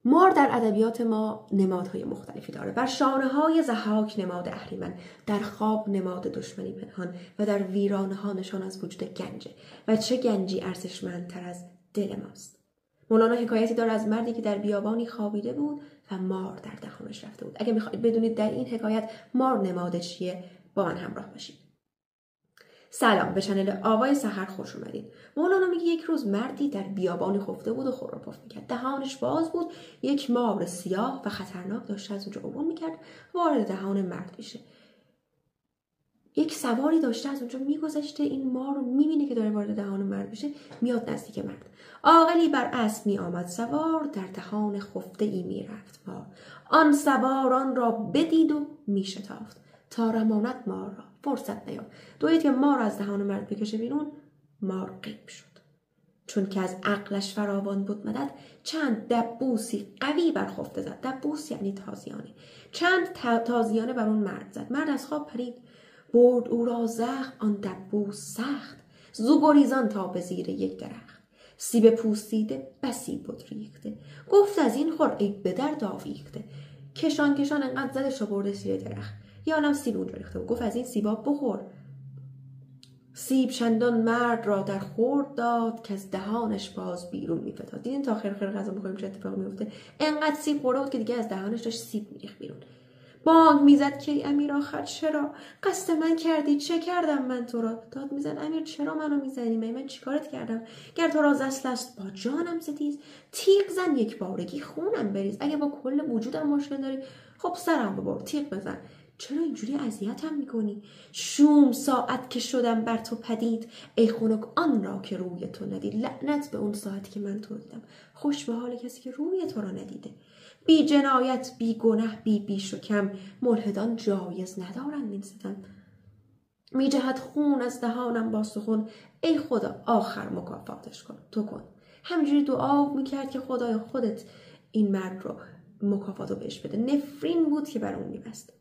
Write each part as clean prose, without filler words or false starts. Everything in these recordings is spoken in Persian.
مار در ادبیات ما نمادهای مختلفی داره. بر شانه‌های ضحاک نماد اهریمن، در خواب نماد دشمنی پنهان و در ویرانه‌ها نشان از وجود گنجه و چه گنجی ارزشمندتر از دل ماست. مولانا حکایتی داره از مردی که در بیابانی خوابیده بود و مار در دهانش رفته بود. اگه میخواید بدونید در این حکایت مار نماد چیه، با من همراه باشید. سلام، به چنل آوای سحر خوش اومدید. مولانا میگه یک روز مردی در بیابانی خفته بود و خور و پف میکرد. دهانش باز بود، یک مار سیاه و خطرناک داشته از اونجا عبور میکرد، وارد دهان مرد میشه. یک سواری داشته از اونجا میگذشته، این مار رو میبینه که داره وارد دهان مرد میشه، میاد نزدیک مرد. عاقلی بر اسب می آمد سوار، در دهان خفته ای میرفت مار. آن سوار آن را بدید و میشتافت، تا رماند مار را فرصت نیافت. دوید که مار از دهان مرد بکشه بیرون، مار غیب شد. چون که از عقلش فراوان بود مدد، چند دبوسی قوی بر خفته زد. دبوس یعنی تازیانه. چند تازیانه بر اون مرد زد. مرد از خواب پرید، برد او را زخم آن دبوس سخت. زو گریزان تا به زیر یک درخت، سیب پوسیده بسی بود ریخته. گفت از این خور ای به درد آویخته. کشان کشان انقدر زدش و برده زیر درخت. یا عالم سیب اونجا ریخته و گفت از این سیبا بخور. سیب چندان مرد را در خورد داد، که از دهانش باز بیرون میفتاد. دیدین تا خیر غذا بخوریم چه اتفاقی میفته؟ انقدر سیب خورده بود که دیگه از دهانش داشت سیب میریخت بیرون. بانگ میزد که امیر آخر چرا قصد من کردی؟ چه کردم من تو را؟ داد میزد امیر چرا منو میزنی؟ من چیکارت کردم؟ گر تو را زسل است با جانم ستیز، تیغ زن یک بارگی خونم بریز. اگه با کل وجودم مشکل داری، خب سرم ببر، تیغ بزن. چرا اینجوری اذیتم میکنی؟ شوم ساعت که شدم بر تو پدید، ای خنک آن را که روی تو ندید. لعنت به اون ساعتی که من تو دیدم، خوش به حال کسی که روی تو را ندیده. بی جنایت بی گناه بی بیش و کم، ملحدان جایز ندارند این ستم. می جهد خون از دهانم با سخن، ای خدا آخر مکافاتش کن تو کن. همینجوری دعا میکرد که خدای خودت این مرد رو مکافاتو بهش بده. نفرین بود که بر اون میبست.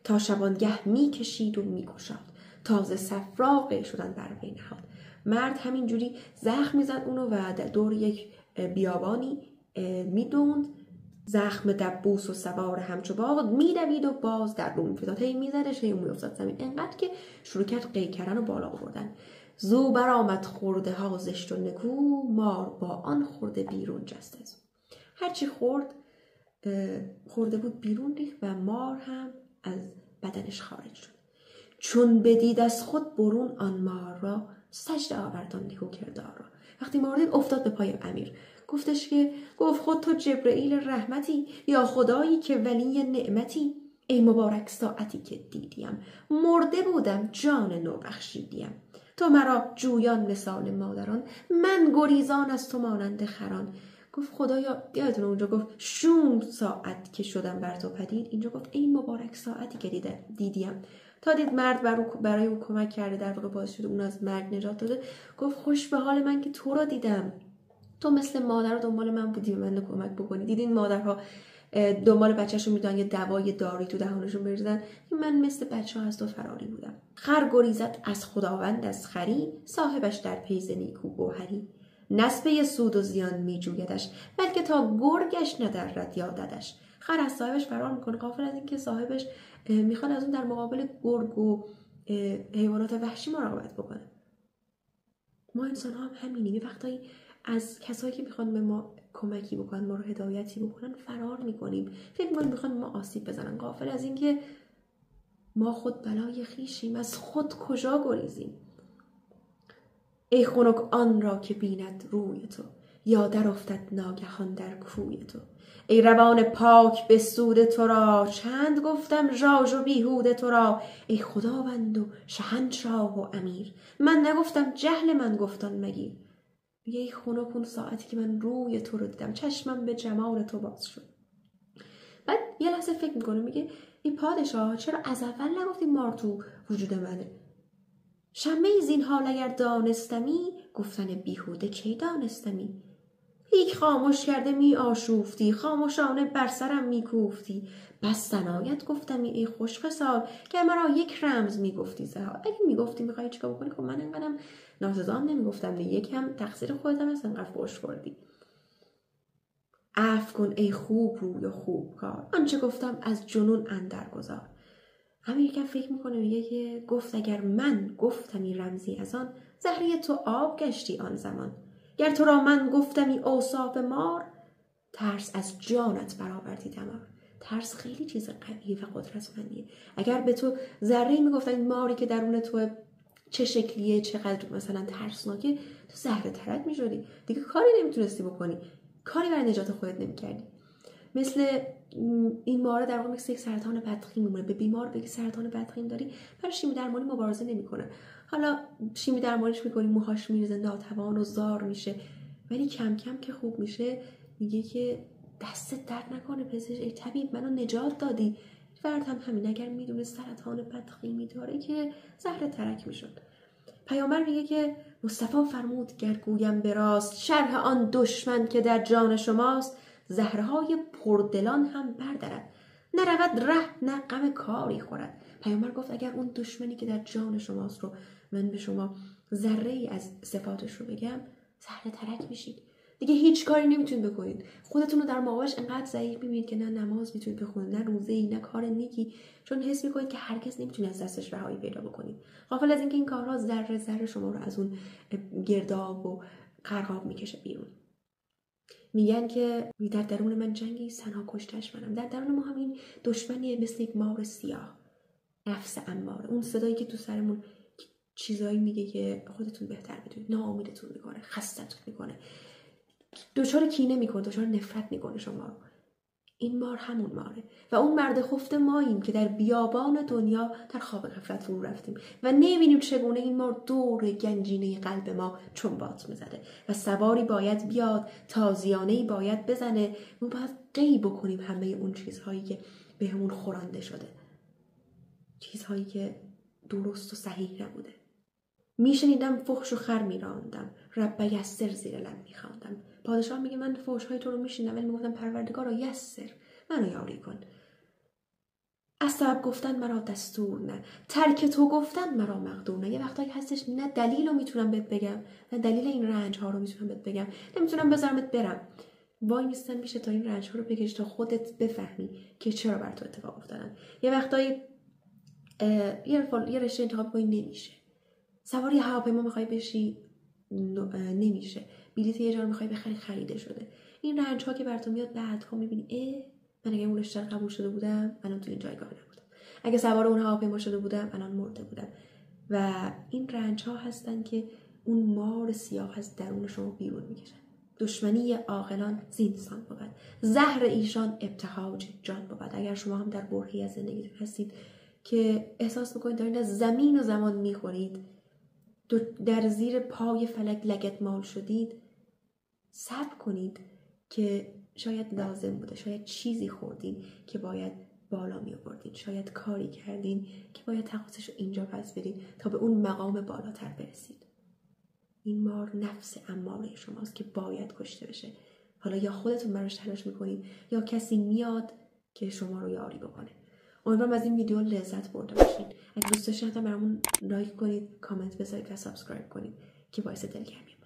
تا شبانگه میکشید و میکشاد، تازه صفراغ شدن بر وی نهاد. مرد همینجوری زخم میزد اونو و در دور یک بیابانی میدوند. زخم دبوس و سوار همچو باد، میدوید و باز در رو میفتاد. هی میزدش هی میافتاد زمین، انقدر که شروع کرد قی کردن و بالا آوردن. زو برآمد خورده ها زشت و نکو، مار با آن خورده بیرون جست از. هرچی خورده بود بیرون ریخت و مار هم از بدنش خارج شد. چون بدید از خود برون آن مار را، سجده آوردان نکو کردار را. وقتی مار دید افتاد به پای امیر. گفت خود تو جبرئیل رحمتی، یا خدایی که ولی نعمتی. ای مبارک ساعتی که دیدیم، مرده بودم جان نو بخشیدیم. تو مرا جویان مثال مادران، من گریزان از تو مانند خران. گفت خدایا، یادتون اونجا گفت شوم ساعت که شدم بر تو پدید، اینجا گفت ای مبارک ساعتی که دیدیم. تا دید مرد برای او کمک کرده، در واقع باعث شده اون از مرگ نجات داده. گفت خوش به حال من که تو را دیدم، تو مثل مادر رو دنبال من بودی به من کمک بکنی. دیدین مادرها دنبال بچه‌شون میدونن یه دوای داری تو دهانشون بریزن، من مثل بچه‌ها از تو فراری بودم. خر گریزد از خداوند از خری، صاحبش در پیز نیکو گوهری. نسبه سود و زیان میجویدش، بلکه تا گرگش ندرد یاددش. خر از صاحبش فرار میکنه، غافل از این که صاحبش میخواد از اون در مقابل گرگ و حیوانات وحشی مراقبت بکنه. ما انسان ها هم همینیم، یه وقتایی از کسایی که میخوان به ما کمکی بکنن، ما رو هدایتی بکنن، فرار میکنیم. فکر میکنیم میخوان ما آسیب بزنن، غافل از این که ما خود بلای خویشیم، از خود کجا گریزیم. ای خنک آن را که بیند روی تو، یا در افتد ناگهان در کوی تو. ای روان پاک به سود تو را، چند گفتم ژاژ و بیهوده تو را. ای خداوند و شهنشاه و امیر، من نگفتم جهل من گفتان مگیر. میگه ای خنک اون ساعتی که من روی تو رو دیدم، چشمم به جمال تو باز شد. بعد یه لحظه فکر میکنه، میگه ای پادشاه، چرا از اول نگفتی مار تو وجود منه؟ شمه زین حال اگر دانستمی، گفتن بیهوده کی دانستمی. هیچ خاموش کرده می آشوفتی، خاموشانه بر سرم می کوفتی. بس ثنایت گفتمی ای خوش خصال، که مرا یک رمز می گفتی زهال. اگه می گفتی میخوایی چیکار بکنی، خب من اینقدرم ناسزا هم نمی گفتم، یکم تقصیر خودت هم هست، انقدر فحش خوردی. عفو کن ای خوب روی و خوب کار، آنچه گفتم از جنون اندر گذار. همین یکم فکر میکنه، میگه که گفت اگر من گفتمی رمزی از آن، زهره تو آب گشتی آن زمان. گر تو را من گفتمی اوصاف مار، ترس از جانت برآوردی دمار. ترس خیلی چیز قویه و قدرتمندیه. اگر به تو ذره میگفتن این ماری که درون تو چه شکلیه، چقدر مثلا ترسناکه، تو زهره ترک میشدی، دیگه کاری نمیتونستی بکنی، کاری برای نجات خودت نمیکردی. مثل این ماره در واقع مثل یک سرطان بدخیم میمونه. به بیمار بگی سرطان بدخیم داری، برای شیمی درمانی مبارزه نمیکنه. حالا شیمی درمانیش میکنی، موهاش میریزه، ناتوان و زار میشه، ولی کم کم که خوب میشه میگه که دستت درد نکنه پزشک، ای طبیب منو نجات دادی. فرد هم همین، اگر میدونه سرطان بدخیمی داره که زهره ترک میشد. پیامبر میگه که مصطفی فرمود گر گویم به راست، شرح آن دشمن که در جان شماست. زهرهای پردلان هم بردارد، نرود ره نه غم کاری خورد. پیامبر گفت اگر اون دشمنی که در جان شماست رو من به شما ذره ای از صفاتش رو بگم، زهره ترک میشید، دیگه هیچ کاری نمیتونید بکنید. خودتون رو در مقابلش انقدر ضعیف میبینید که نه نماز میتونید بخونید، نه روزه‌ای، نه کار نیکی، چون حس میکنید که هرگز نمیتونید از دستش رهایی پیدا بکنید. غافل از اینکه این کارها ذره ذره شما رو از اون گرداب و غرقاب میکشه بیرون. میگن که در درون من جنگی سنا کشتش منم. در درون ما هم این دشمنیه، مثل یک مار سیاه، نفس اماره، اون صدایی که تو سرمون چیزایی میگه که خودتون بهتر بدونید، ناامیدتون میکنه، خستتون میکنه، دچار کینه میکنه، دچار نفرت میکنه شما رو. این مار همون ماره و اون مرد خفته ماییم که در بیابان دنیا در خواب غفلت فرو رفتیم و نمیبینیم چگونه این مار دور گنجینه قلب ما چنبات میزده و سواری باید بیاد، تازیانه‌ای باید بزنه. ما باید قی بکنیم همه اون چیزهایی که بهمون خورانده شده، چیزهایی که درست و صحیح نبوده. میشنیدم فحش و خر میراندم، رب یسر زیر لب میخواندم. پادشاه میگه من فحش‌های تو رو میشنیدم، ولی میگفتم پروردگارا یسر، منو یاری کن. از سبب گفتن مرا دستور نه، ترک تو گفتن مرا مقدور نه. یه وقتایی هستش نه دلیل رو میتونم بهت بگم، نه دلیل این رنج ها رو میتونم بهت بگم، نمیتونم بذارمت برم، وای میستن میشه تا این رنج ها رو بکشی تا خودت بفهمی که چرا بر تو اتفاق افتادن. یه وقتایی یه رشته انتخاب کنی نمیشه، سواری هواپیما میخوای بشی نمیشه، بلیط یه جا رو میخوای بخری خریده شده. این رنج ها که بر تو میاد، بعدها میبینی من اگه اون رشته قبول شده بودم الان تو این جایگاه نبودم، اگه سوار اون هواپیما شده بودم الان مرده بودم. و این رنج ها هستن که اون مار سیاه از درون شما بیرون میکشن. دشمنی عاقلان زینسان بود، زهر ایشان ابتهاج جان بود. اگر شما هم در برهه‌ای از زندگیتون هستید که احساس میکنید دارید از زمین و زمان میخورید، در زیر پای فلک لگد مال شدید، صبر کنید که شاید لازم بوده، شاید چیزی خوردین که باید بالا می آوردین، شاید کاری کردین که باید تقاضاش رو اینجا پس بدین تا به اون مقام بالاتر برسید. این مار نفس اماره شماست که باید کشته بشه. حالا یا خودتون براش تلاش میکنید یا کسی میاد که شما رو یاری بکنه. امیدوارم از این ویدیو لذت برده باشین. اگه دوست داشتین حتما برامون لایک کنید، کامنت بذارید و سابسکرایب کنید که باعث دلگرمی